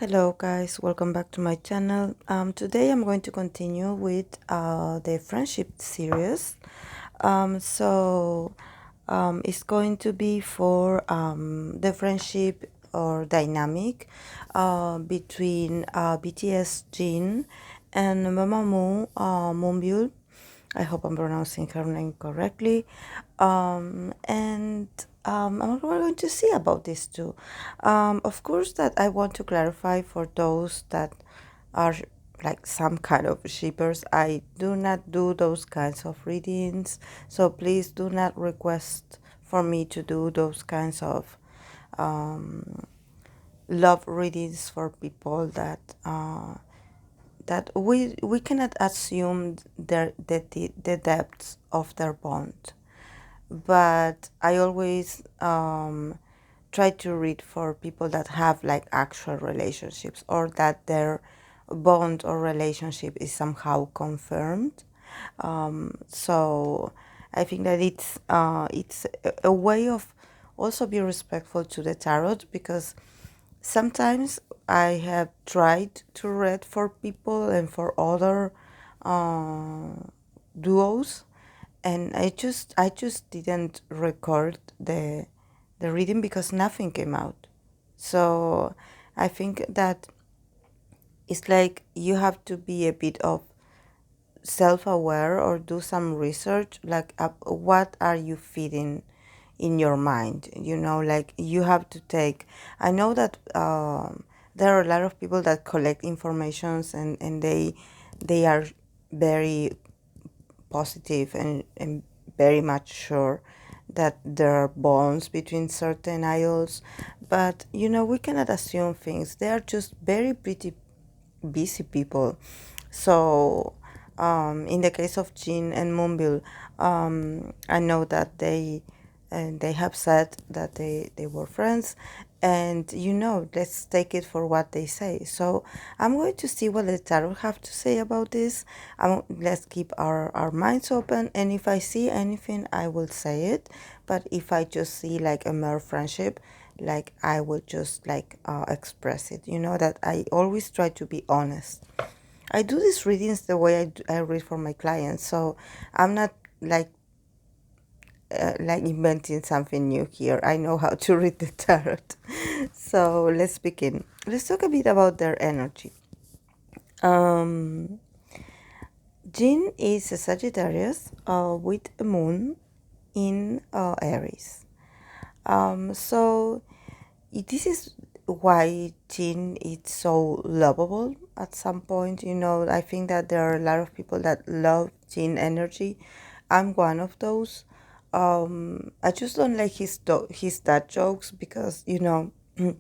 Hello guys, welcome back to my channel. Today I'm going to continue with the friendship series. It's going to be for the friendship or dynamic between BTS Jin and Mamamoo Moonbyul. I hope I'm pronouncing her name correctly. And we're going to see about this too. Of course, that I want to clarify for those that are like some kind of shippers. I do not do those kinds of readings, so please do not request for me to do those kinds of um, love readings for people that we cannot assume the depths of their bond. But I always try to read for people that have like actual relationships or that their bond or relationship is somehow confirmed. So I think that it's a way of also be respectful to the tarot, because sometimes I have tried to read for people and for other uh, duos, and I just didn't record the reading because nothing came out. So I think that it's like you have to be a bit of self-aware or do some research, like what are you feeding in your mind, like you have to take. I know that there are a lot of people that collect informations, and they are very positive and very much sure that there are bonds between certain idols, but we cannot assume things. They are just very pretty busy people. So in the case of Jin and Moonbyul, I know that they have said that they were friends, and let's take it for what they say. So I'm going to see what the tarot have to say about this. Let's keep our minds open, and if I see anything, I will say it. But if I just see like a mere friendship, like I will just like express it. That I always try to be honest. I do these readings the way I read for my clients, so I'm not like inventing something new here. I know how to read the tarot. So let's begin. Let's talk a bit about their energy. Um, Jin is a Sagittarius with a moon in Aries. So this is why Jin is so lovable at some point. I think that there are a lot of people that love Jin energy. I'm one of those. I just don't like his dad jokes because I'm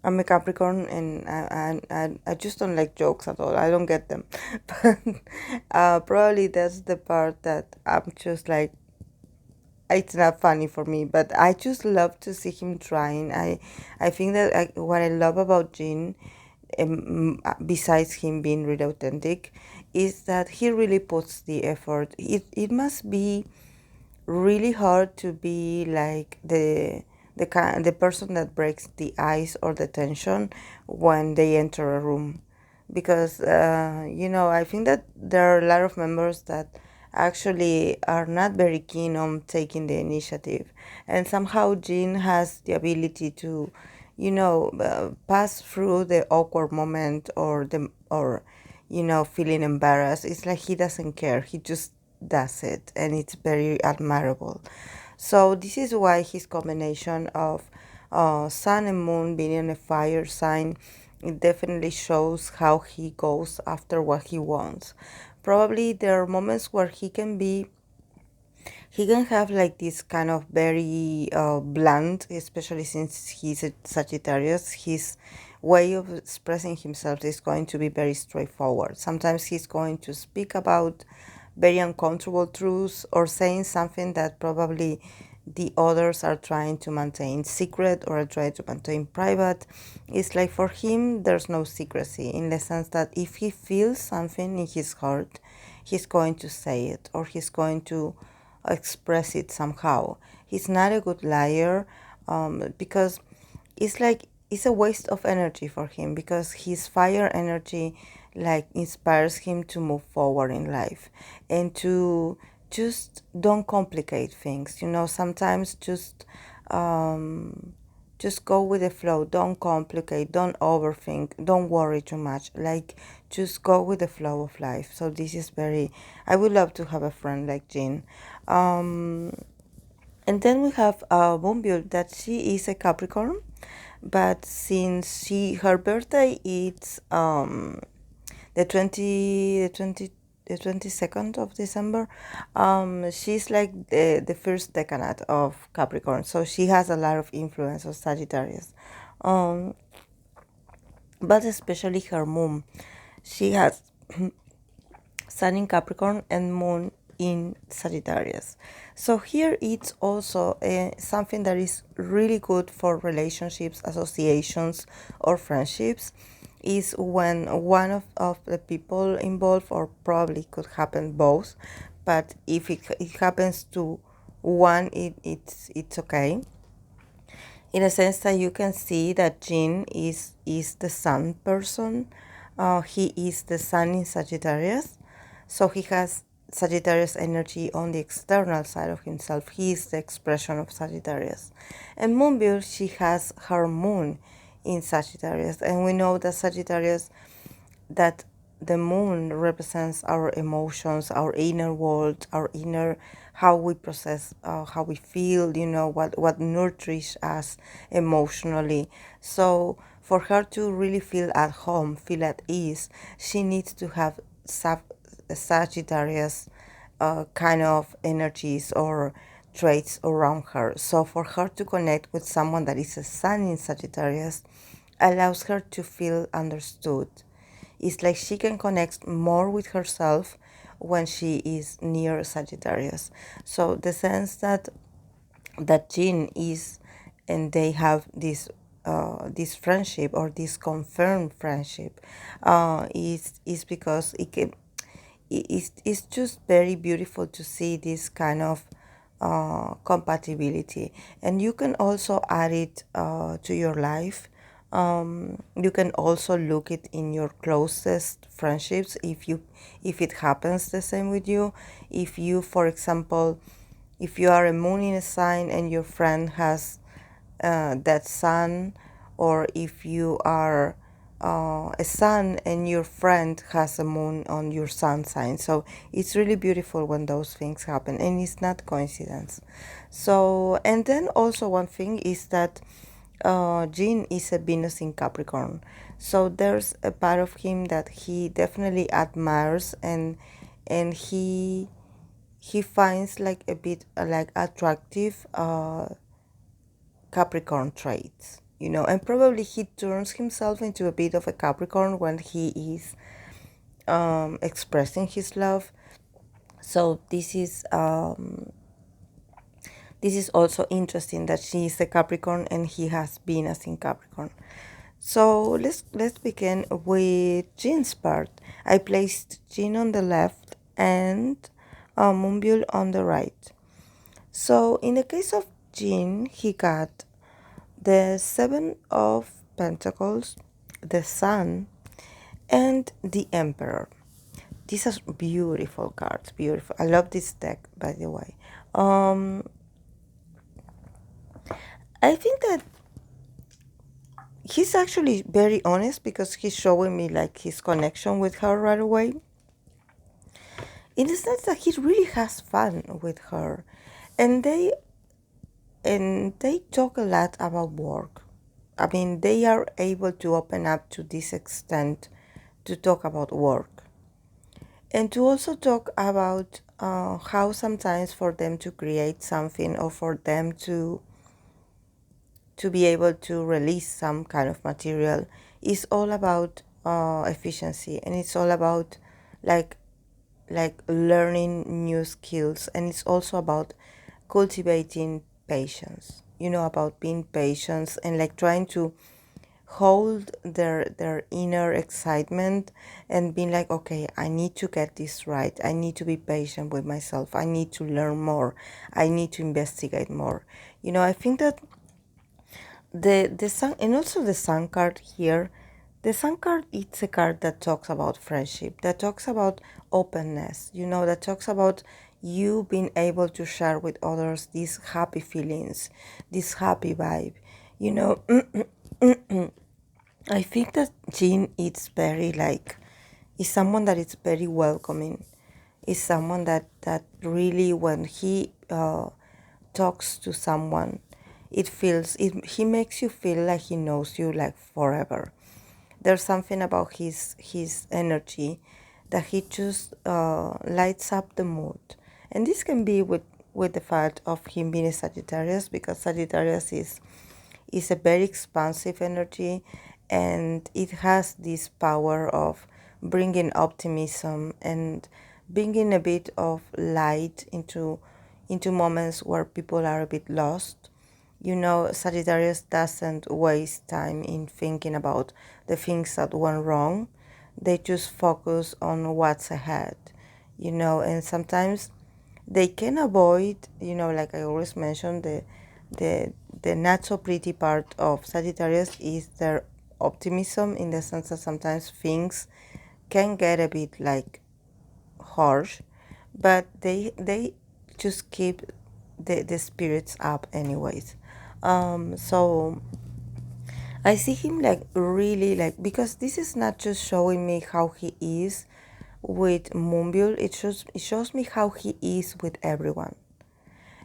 a Capricorn, and I just don't like jokes at all. I don't get them. But probably that's the part that I'm just like, it's not funny for me, but I just love to see him trying. I think that what I love about Jin, besides him being really authentic, is that he really puts the effort. It must be really hard to be like the person that breaks the ice or the tension when they enter a room, because I think that there are a lot of members that actually are not very keen on taking the initiative, and somehow Jean has the ability to pass through the awkward moment or feeling embarrassed. It's like he doesn't care, he just does it, and it's very admirable. So this is why his combination of sun and moon being in a fire sign, it definitely shows how he goes after what he wants. Probably there are moments where he can have like this kind of very blunt, especially since he's a Sagittarius. His way of expressing himself is going to be very straightforward. Sometimes he's going to speak about very uncomfortable truths or saying something that probably the others are trying to maintain secret or are trying to maintain private. It's like for him, there's no secrecy, in the sense that if he feels something in his heart, he's going to say it, or he's going to express it somehow. He's not a good liar, because it's like it's a waste of energy for him, because his fire energy like inspires him to move forward in life and to just don't complicate things. Sometimes um, just go with the flow. Don't complicate. Don't overthink. Don't worry too much. Like, just go with the flow of life. So this is very. I would love to have a friend like Jean. Um, and then we have Moonbyul, that she is a Capricorn, but since her birthday is the 22nd of December, she's like the first decanate of Capricorn, so she has a lot of influence of Sagittarius, um, but especially her moon. She has Sun in Capricorn and Moon in Sagittarius. So here it's also something that is really good for relationships, associations, or friendships, is when one of the people involved, or probably could happen both, but if it happens to one, it's okay, in a sense that you can see that Jin is the sun person. He is the sun in Sagittarius, so he has Sagittarius energy on the external side of himself. He is the expression of Sagittarius. And Moonbyul, she has her moon in Sagittarius, and we know that Sagittarius, that the moon represents our emotions, our inner world, our inner, how we process, how we feel, what nurtures us emotionally. So for her to really feel at home, feel at ease, she needs to have Sagittarius kind of energies or traits around her. So for her to connect with someone that is a sun in Sagittarius allows her to feel understood. It's like she can connect more with herself when she is near Sagittarius. So the sense that Jean is, and they have this friendship, or this confirmed friendship, is because it's just very beautiful to see this kind of compatibility. And you can also add it to your life. You can also look it in your closest friendships, if it happens the same with you. If you, for example, if you are a moon in a sign and your friend has that sun, or if you are a sun and your friend has a moon on your sun sign. So it's really beautiful when those things happen, and it's not coincidence. So, and then also one thing is that Jean is a Venus in Capricorn. So there's a part of him that he definitely admires, and he finds like a bit like attractive Capricorn traits, and probably he turns himself into a bit of a Capricorn when he is expressing his love. So this is also interesting that she is a Capricorn and he has Venus in Capricorn. So let's begin with Jean's part. I placed Jean on the left and Moonbyul on the right. So in the case of Jean, he got the Seven of Pentacles, the Sun, and the Emperor. These are beautiful cards, beautiful. I love this deck, by the way. I think that he's actually very honest, because he's showing me like his connection with her right away, in the sense that he really has fun with her, and they talk a lot about work. I mean, they are able to open up to this extent to talk about work, and to also talk about how sometimes for them to create something, or for them to be able to release some kind of material, is all about efficiency, and it's all about like learning new skills, and it's also about cultivating patience, about being patient, and like trying to hold their inner excitement, and being like, okay, I need to get this right, I need to be patient with myself, I need to learn more, I need to investigate more. I think that The sun, and also the sun card here. The sun card, it's a card that talks about friendship, that talks about openness, that talks about you being able to share with others these happy feelings, this happy vibe. you know I think that Jean is very like, is someone that is very welcoming, is someone that really, when he talks to someone, he makes you feel like he knows you like forever. There's something about his energy that he just lights up the mood, and this can be with the fact of him being a Sagittarius, because Sagittarius is a very expansive energy, and it has this power of bringing optimism and bringing a bit of light into moments where people are a bit lost. Sagittarius doesn't waste time in thinking about the things that went wrong. They just focus on what's ahead, and sometimes they can avoid, like I always mention, the the not so pretty part of Sagittarius is their optimism, in the sense that sometimes things can get a bit like harsh, but they just keep the spirits up anyways. So I see him like really like, because this is not just showing me how he is with Moonbyul, it shows me how he is with everyone.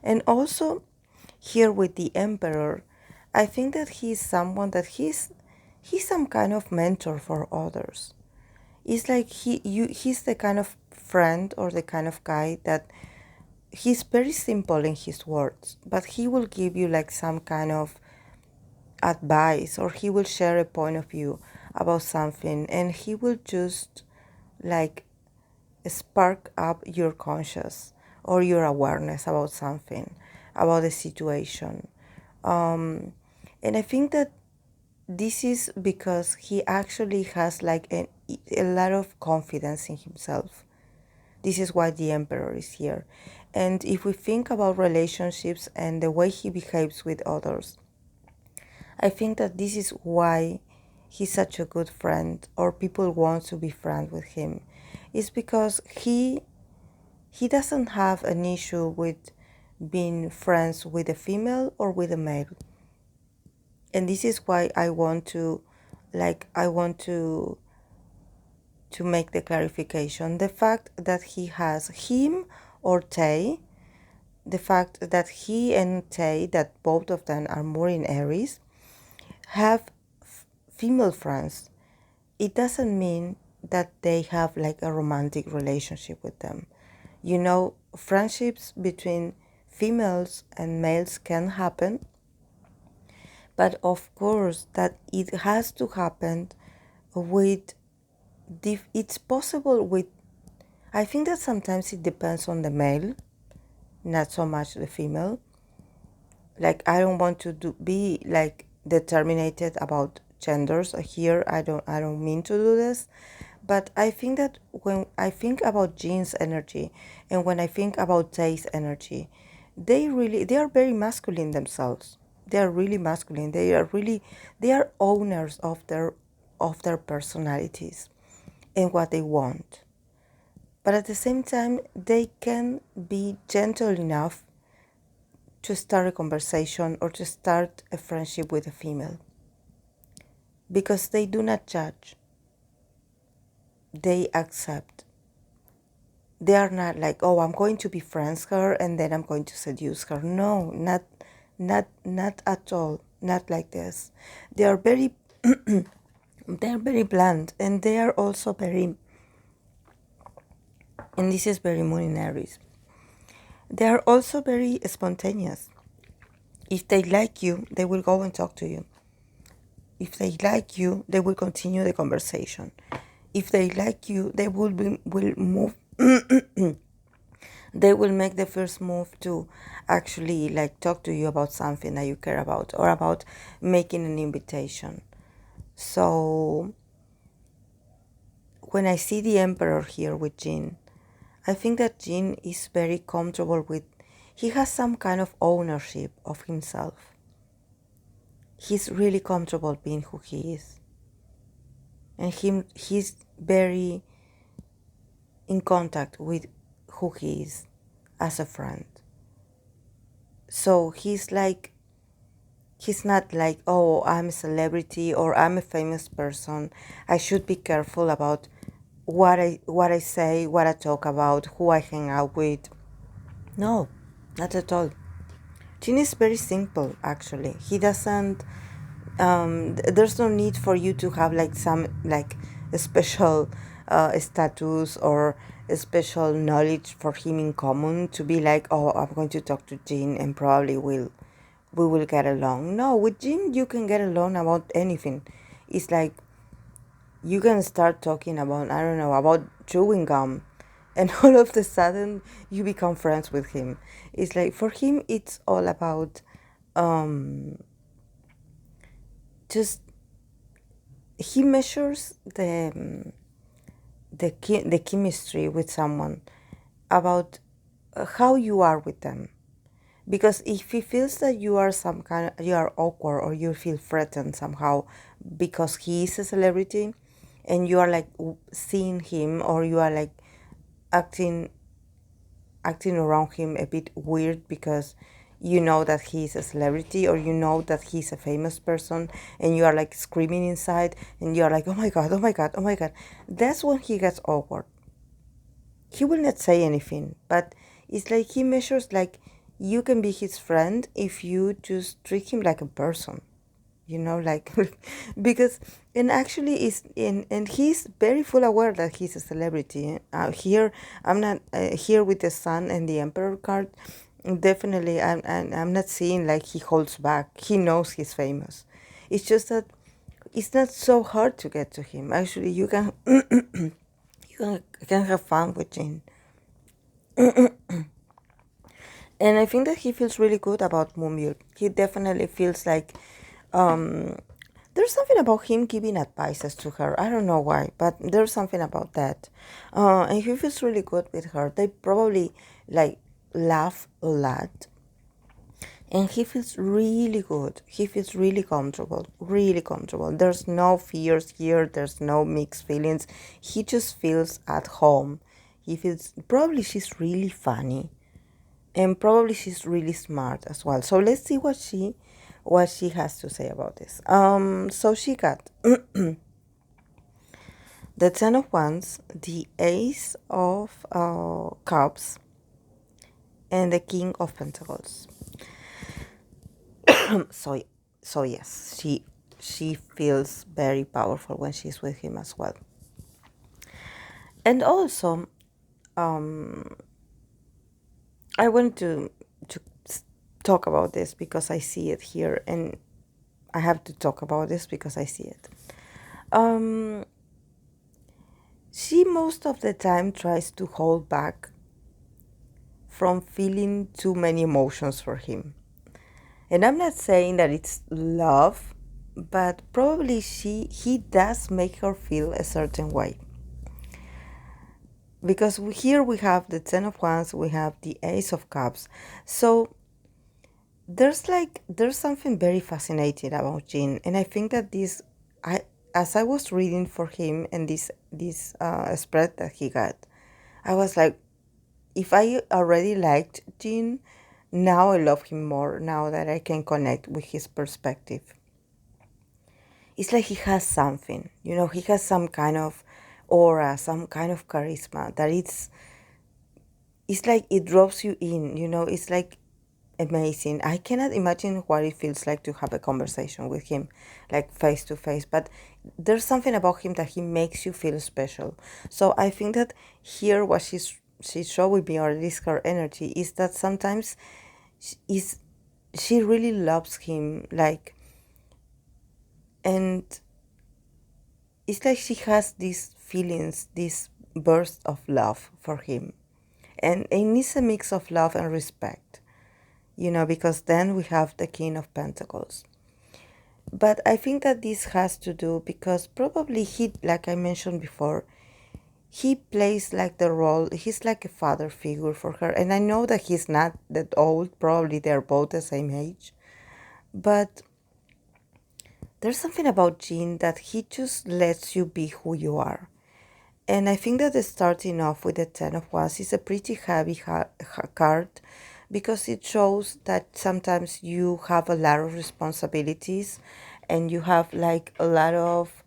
And also here with the Emperor, I think that he's someone that he's some kind of mentor for others. It's like he's the kind of friend or the kind of guy that he's very simple in his words, but he will give you like some kind of advice, or he will share a point of view about something, and he will just like spark up your conscious or your awareness about something, about the situation. um, and I think that this is because he actually has like a lot of confidence in himself. This is why the Emperor is here. And if we think about relationships and the way he behaves with others, I think that this is why he's such a good friend, or people want to be friends with him. It's because he doesn't have an issue with being friends with a female or with a male. And this is why I want to make the clarification. The fact that he has him or Tay, the fact that he and Tay, that both of them are more in Aries, have female friends, it doesn't mean that they have like a romantic relationship with them. Friendships between females and males can happen, but of course that it has to happen with it's possible with, I think that sometimes it depends on the male, not so much the female. Like, I don't want to be like determined about genders here. I don't mean to do this, but I think that when I think about Jean's energy and when I think about Tay's energy, they are very masculine themselves. They are really masculine. They are owners of their personalities and what they want. But at the same time, they can be gentle enough to start a conversation or to start a friendship with a female, because they do not judge. They accept. They are not like, oh, I'm going to be friends her and then I'm going to seduce her. No, not at all. Not like this. They are very they are very blunt, and they are also very, and this is very Moon in Aries, they are also very spontaneous. If they like you, they will go and talk to you. If they like you, they will continue the conversation. If they like you, they will move. They will make the first move to actually like talk to you about something that you care about, or about making an invitation. So when I see the Emperor here with Jean, I think that Jean is very comfortable with, he has some kind of ownership of himself. he's really comfortable being who he is, and he's very in contact with who he is as a friend. So he's not like, oh, I'm a celebrity or I'm a famous person, I should be careful about what I say, what I talk about, who I hang out with. No, not at all. Jin is very simple, actually. He doesn't. There's no need for you to have like some like a special status or a special knowledge for him in common to be like, oh, I'm going to talk to Jin and probably we will get along. No, with Jin you can get along about anything. It's like you can start talking about, I don't know, about chewing gum, and all of a sudden you become friends with him. It's like for him it's all about just he measures the chemistry with someone about how you are with them. Because if he feels that you are you are awkward or you feel threatened somehow because he is a celebrity, and you are like seeing him, or you are like acting acting around him a bit weird because you know that he's a celebrity, or you know that he's a famous person, and you are like screaming inside and you are like, oh my god, oh my god, oh my god, that's when he gets awkward. He will not say anything, but it's like he measures like you can be his friend if you just treat him like a person, like because, and actually is in, and he's very full aware that he's a celebrity. Here I'm not here with the sun and the emperor card. Definitely I'm not seeing like he holds back. He knows he's famous. It's just that it's not so hard to get to him. Actually, you can you can have fun with Jin. And I think that he feels really good about Moonbyul. He definitely feels like there's something about him giving advices to her. I don't know why, but there's something about that. And he feels really good with her. They probably like laugh a lot. And he feels really good. He feels really comfortable, really comfortable. There's no fears here. There's no mixed feelings. He just feels at home. He feels, probably she's really funny, and probably she's really smart as well. So let's see what she has to say about this. So she got the Ten of Wands, the Ace of Cups, and the King of Pentacles. so so yes, she feels very powerful when she's with him as well. And also, I want to talk about this because I see it here, and I have to talk about this because I see it. She most of the time tries to hold back from feeling too many emotions for him. And I'm not saying that it's love, but probably he does make her feel a certain way. Because here we have the Ten of Wands, we have the Ace of Cups. So there's something very fascinating about Jin, and I think that as I was reading for him and this spread that he got, I was like, if I already liked Jin, now I love him more, now that I can connect with his perspective. It's like he has something, he has some kind of aura, some kind of charisma that it's like it drops you in, it's like amazing. I cannot imagine what it feels like to have a conversation with him, like face to face, but there's something about him that he makes you feel special. So I think that here what she's showing me, or at least her energy, is that sometimes she really loves him, like, and it's like she has these feelings, this burst of love for him, and it's a mix of love and respect, because then we have the King of Pentacles. But I think that this has to do because probably he, like I mentioned before, he plays like the role, he's like a father figure for her. And I know that he's not that old, probably they're both the same age. But there's something about Jean that he just lets you be who you are. And I think that the starting off with the Ten of Wands is a pretty heavy card because it shows that sometimes you have a lot of responsibilities and you have like a lot of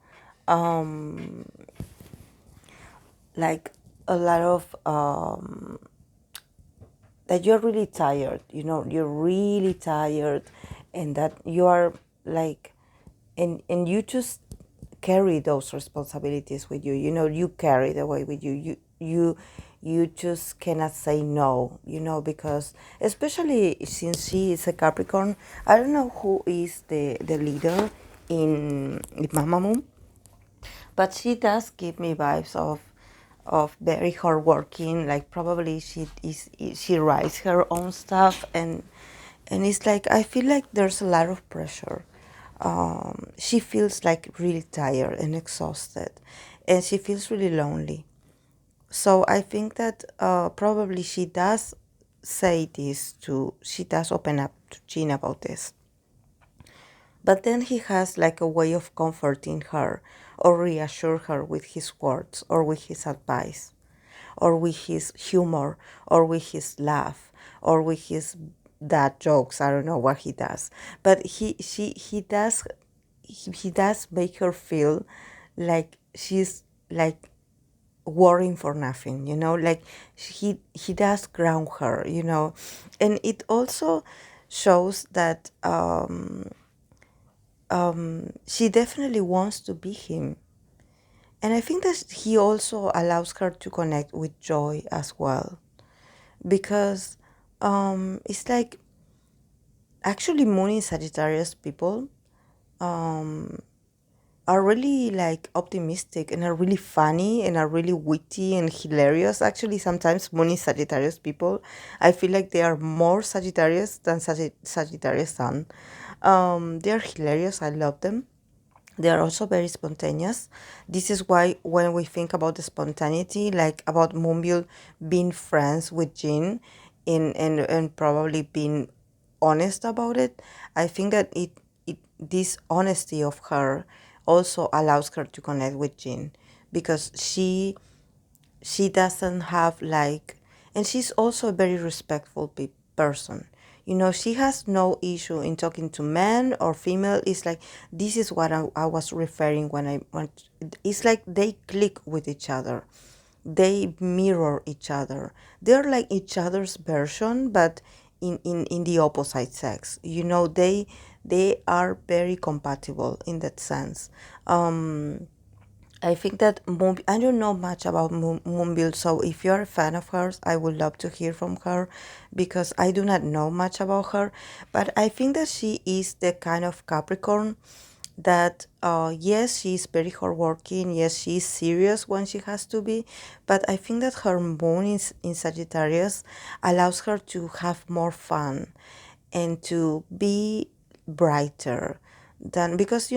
um like a lot of that you're really tired, you're really tired, and that you are like, and you just carry those responsibilities with you, you carry the way with you, you just cannot say no, because especially since she is a Capricorn. I don't know who is the leader in Mamamoo, but she does give me vibes of very hardworking. Like probably she writes her own stuff, and it's like I feel like there's a lot of pressure. She feels like really tired and exhausted, and she feels really lonely. So I think that probably she does open up to Jean about this. But then he has like a way of comforting her or reassure her with his words or with his advice or with his humor or with his laugh or with his dad jokes. I don't know what he does, but he does make her feel like she's like worrying for nothing, like he does ground her, and it also shows that she definitely wants to be him. And I think that he also allows her to connect with joy as well. Because it's like actually Moon in Sagittarius people are really like optimistic and are really funny and are really witty and hilarious. Actually, sometimes Moon in Sagittarius people, I feel like they are more Sagittarius than Sagittarius Sun. They are hilarious. I love them. They are also very spontaneous. This is why when we think about the spontaneity, like about Moonbyul being friends with Jin and probably being honest about it, I think that this honesty of her also allows her to connect with Jin because she doesn't have like, and she's also a very respectful person. She has no issue in talking to men or female. It's like this is what I was referring when I went. It's like they click with each other, they mirror each other. They're like each other's version, but in the opposite sex. They are very compatible in that sense. I think that I don't know much about Moonbyul, so if you're a fan of hers, I would love to hear from her because I do not know much about her. But I think that she is the kind of Capricorn that, yes, she's very hardworking. Yes, she's serious when she has to be. But I think that her moon is in Sagittarius allows her to have more fun and to be brighter than, because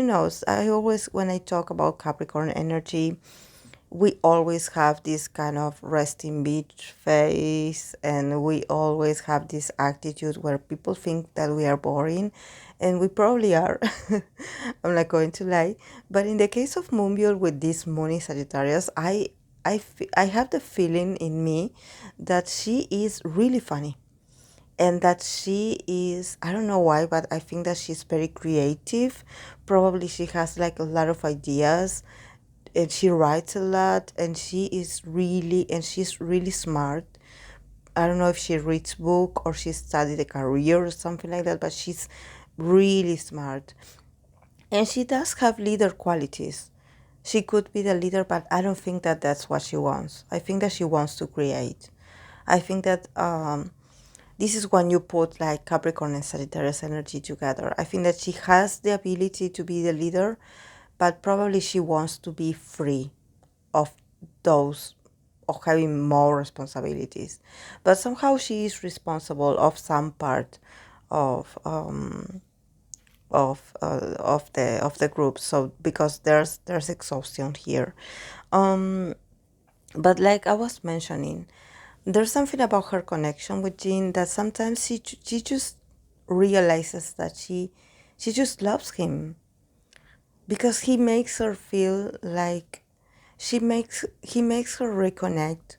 I always, when I talk about Capricorn energy, we always have this kind of resting beach face, and we always have this attitude where people think that we are boring, and we probably are. I'm not going to lie. But in the case of Moonbyul with this moon in Sagittarius, I have the feeling in me that she is really funny and that she is, I don't know why, but I think that she's very creative. Probably she has like a lot of ideas and she writes a lot, and she's really smart. I don't know if she reads book or she studied a career or something like that, but she's really smart. And she does have leader qualities. She could be the leader, but I don't think that that's what she wants. I think that she wants to create. I think that this is when you put like Capricorn and Sagittarius energy together. I think that she has the ability to be the leader, but probably she wants to be free of those, of having more responsibilities. But somehow she is responsible of some part of the group. So because there's exhaustion here. But like I was mentioning, there's something about her connection with Jean that sometimes she just realizes that she just loves him. because he makes her feel like he makes her reconnect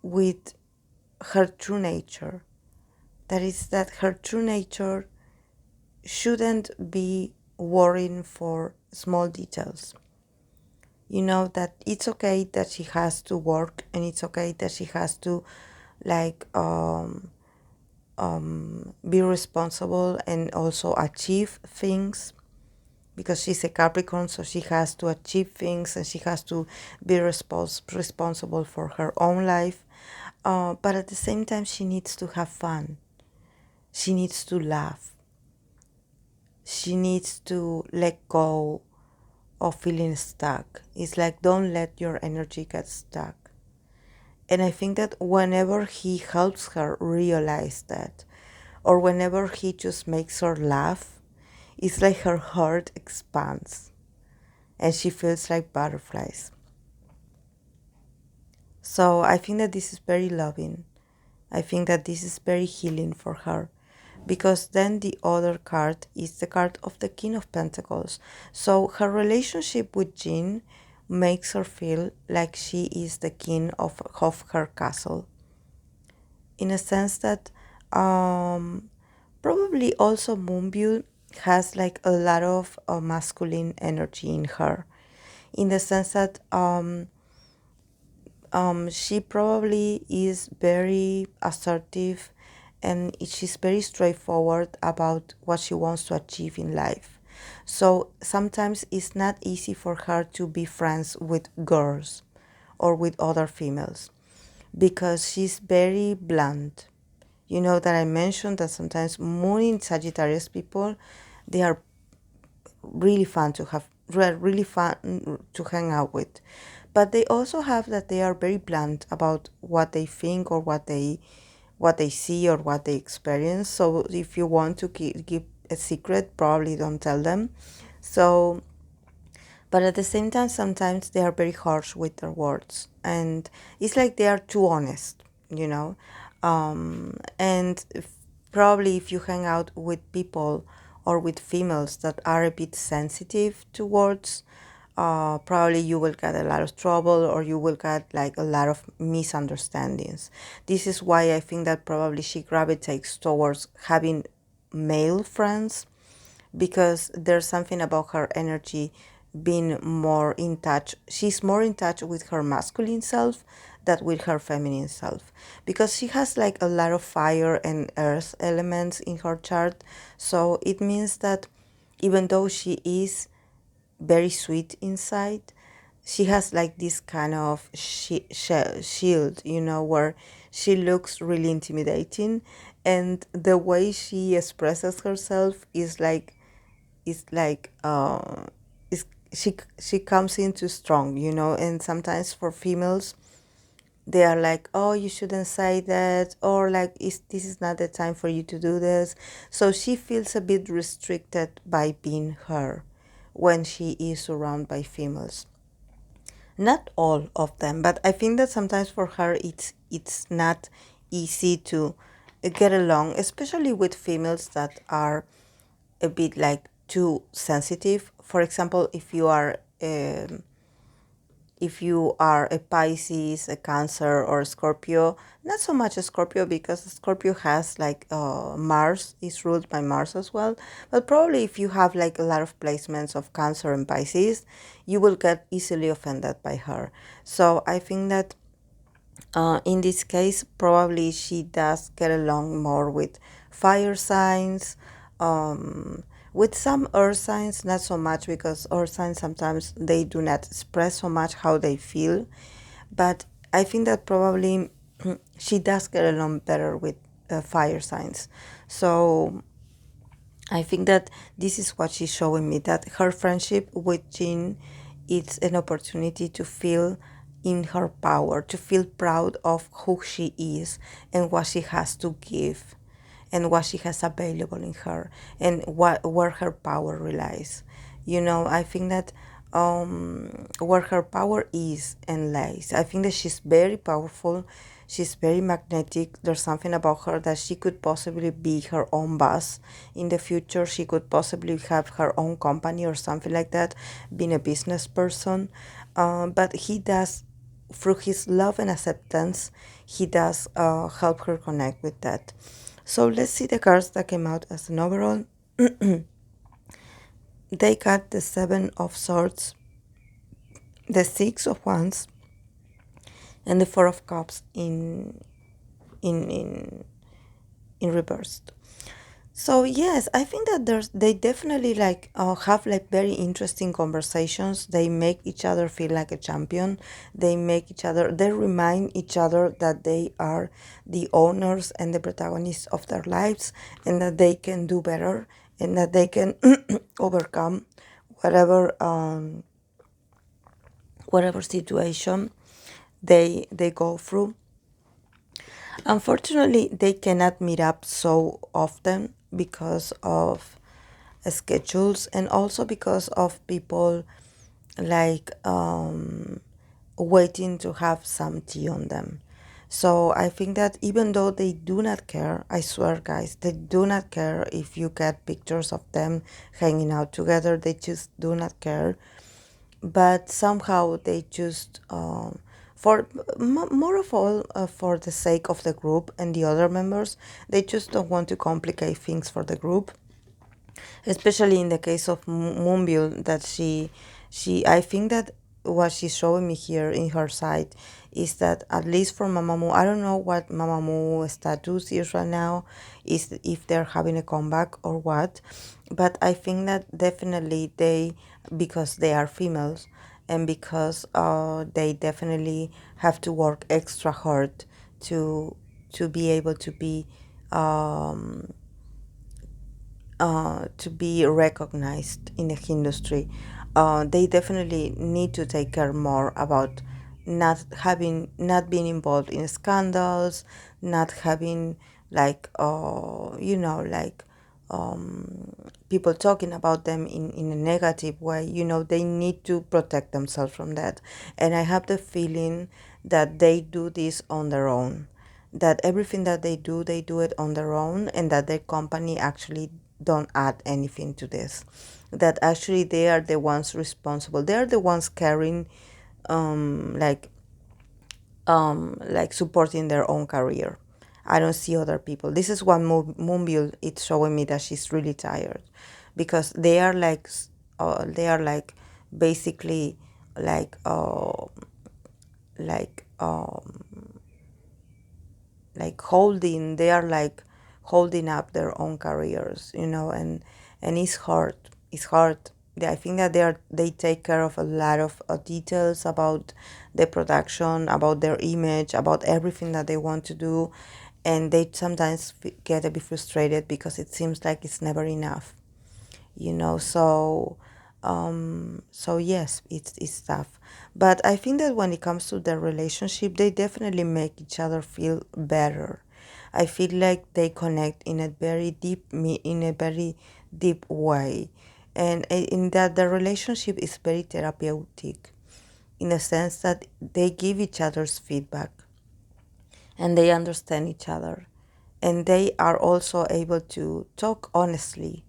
with her true nature. That is that her true nature shouldn't be worrying for small details. You know, that it's okay that she has to work, and it's okay that she has to like be responsible and also achieve things, because she's a Capricorn, so she has to achieve things and she has to be responsible for her own life. But at the same time, she needs to have fun. She needs to laugh. She needs to let go of feeling stuck. It's like, don't let your energy get stuck. And I think that whenever he helps her realize that, or whenever he just makes her laugh, it's like her heart expands and she feels like butterflies. So I think that this is very loving. I think that this is very healing for her, because then the other card is the card of the King of Pentacles. So her relationship with Jin makes her feel like she is the king of her castle, in a sense that probably also Moonbyul has like a lot of masculine energy in her, in the sense that she probably is very assertive and she's very straightforward about what she wants to achieve in life. So sometimes it's not easy for her to be friends with girls or with other females, because she's very blunt. You know that I mentioned that sometimes moon in Sagittarius people, they are really fun to have, really fun to hang out with. But they also have that they are very blunt about what they think or what they see or what they experience. So if you want to keep a secret, probably don't tell them. So, but at the same time, sometimes they are very harsh with their words, and it's like they are too honest, you know. And probably if you hang out with people or with females that are a bit sensitive to words, probably you will get a lot of trouble, or you will get like a lot of misunderstandings. This is why I think that probably she gravitates towards having male friends, because there's something about her energy being more in touch. She's more in touch with her masculine self than with her feminine self, because she has like a lot of fire and earth elements in her chart. So it means that even though she is very sweet inside, she has like this kind of shield, you know, where she looks really intimidating, and the way she expresses herself is like is she comes in too strong, you know. And sometimes for females, they are like, oh, you shouldn't say that, or like, this is not the time for you to do this. So she feels a bit restricted by being her when she is surrounded by females. Not all of them, but I think that sometimes for her it's not easy to get along, especially with females that are a bit like too sensitive. For example, if you are a Pisces, a Cancer, or a Scorpio, not so much a Scorpio, because Scorpio has like Mars is ruled by Mars as well. But probably if you have like a lot of placements of Cancer and Pisces, you will get easily offended by her. So I think that in this case, probably she does get along more with fire signs, with some earth signs, not so much, because earth signs sometimes they do not express so much how they feel. But I think that probably she does get along better with fire signs. So I think that this is what she's showing me, that her friendship with Jean, it's an opportunity to feel in her power, to feel proud of who she is and what she has to give and what she has available in her, and where her power relies. You know, I think that where her power is and lies, I think that she's very powerful. She's very magnetic. There's something about her that she could possibly be her own boss in the future. She could possibly have her own company or something like that, being a business person. But he does, through his love and acceptance, he does help her connect with that. So let's see the cards that came out as an overall. They got the Seven of Swords, the Six of Wands, and the Four of Cups in in in reverse. So yes, I think that they definitely like have like very interesting conversations. They make each other feel like a champion. They remind each other that they are the owners and the protagonists of their lives, and that they can do better, and that they can overcome whatever whatever situation they go through. Unfortunately, they cannot meet up so often because of schedules, and also because of people like waiting to have some tea on them. So I think that even though they do not care, I swear, guys, they do not care if you get pictures of them hanging out together. They just do not care. But somehow they just for more of all for the sake of the group and the other members, they just don't want to complicate things for the group, especially in the case of Moonbyul, that she I think that what she's showing me here in her site is that, at least for Mamamoo, I don't know what Mamamoo status is right now, is if they're having a comeback or what, but I think that definitely they, because they are females, and because they definitely have to work extra hard to be able to be recognized in the industry. They definitely need to take care more about not being involved in scandals, not having like like people talking about them in a negative way. They need to protect themselves from that. And I have the feeling that they do this on their own, that everything that they do it on their own, and that their company actually don't add anything to this, that actually they are the ones responsible, they are the ones carrying um like like supporting their own career. I don't see other people. This is what Moonbyul, it's showing me that she's really tired, because they are like basically like like like holding they are like holding up their own careers, and it's hard. I think that they take care of a lot of details about the production, about their image, about everything that they want to do, and they sometimes get a bit frustrated because it seems like it's never enough. So yes, it's tough, but I think that when it comes to their relationship, they definitely make each other feel better. I feel like they connect in a very deep way, and in that the relationship is very therapeutic, in the sense that they give each other's feedback, and they understand each other, and they are also able to talk honestly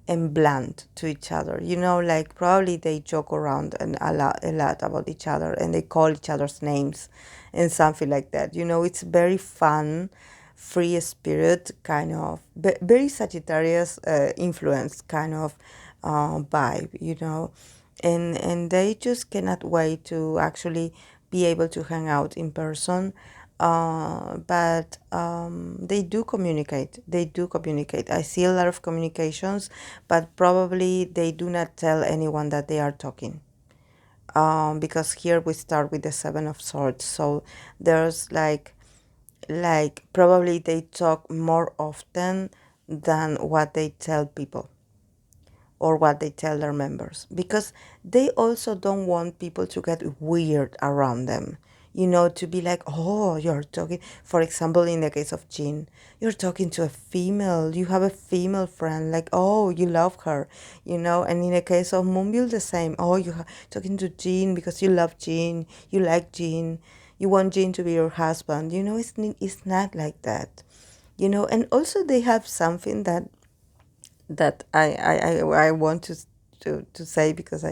and blunt to each other. Like probably they joke around and a lot about each other, and they call each other's names and something like that. It's very fun, free spirit kind of, very Sagittarius influence kind of vibe. And they just cannot wait to actually be able to hang out in person. But they do communicate. They do communicate. I see a lot of communications, but probably they do not tell anyone that they are talking. Because here we start with the Seven of Swords, so there's like probably they talk more often than what they tell people, or what they tell their members, because they also don't want people to get weird around them, to be like, oh, you're talking, for example, in the case of Jean, you're talking to a female, you have a female friend, like, oh, you love her, and in the case of Moonbyul, the same, oh, talking to Jean because you love Jean, you like Jean, you want Jin to be your husband. It's not like that. And also they have something that I want to say, because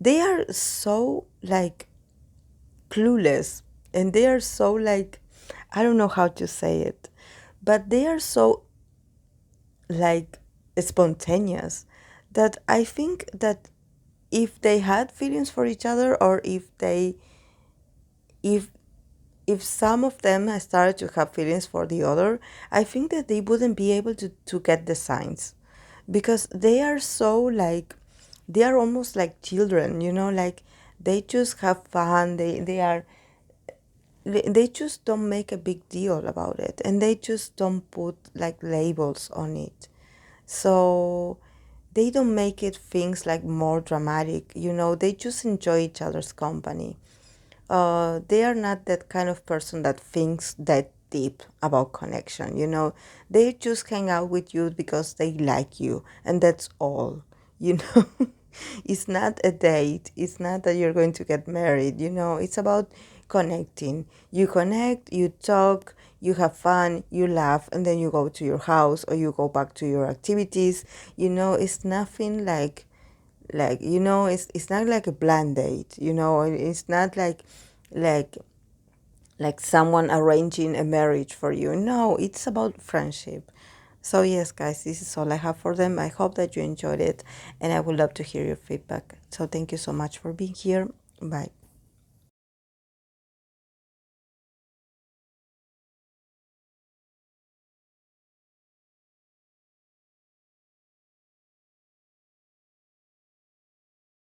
they are so like clueless, and they are so like, I don't know how to say it, but they are so like spontaneous, that I think that if they had feelings for each other, or if if some of them had started to have feelings for the other, I think that they wouldn't be able to get the signs, because they are so like, they are almost like children, like they just have fun. They just don't make a big deal about it, and they just don't put like labels on it. So they don't make it things like more dramatic, they just enjoy each other's company. They are not that kind of person that thinks that deep about connection, they just hang out with you because they like you, and that's all, you know. It's not a date, it's not that you're going to get married, it's about connecting. You connect, you talk, you have fun, you laugh, and then you go to your house, or you go back to your activities. It's nothing like it's not like a blind date, it's not like like someone arranging a marriage for you. No, it's about friendship. So yes, guys, this is all I have for them. I hope that you enjoyed it, and I would love to hear your feedback. So thank you so much for being here. Bye.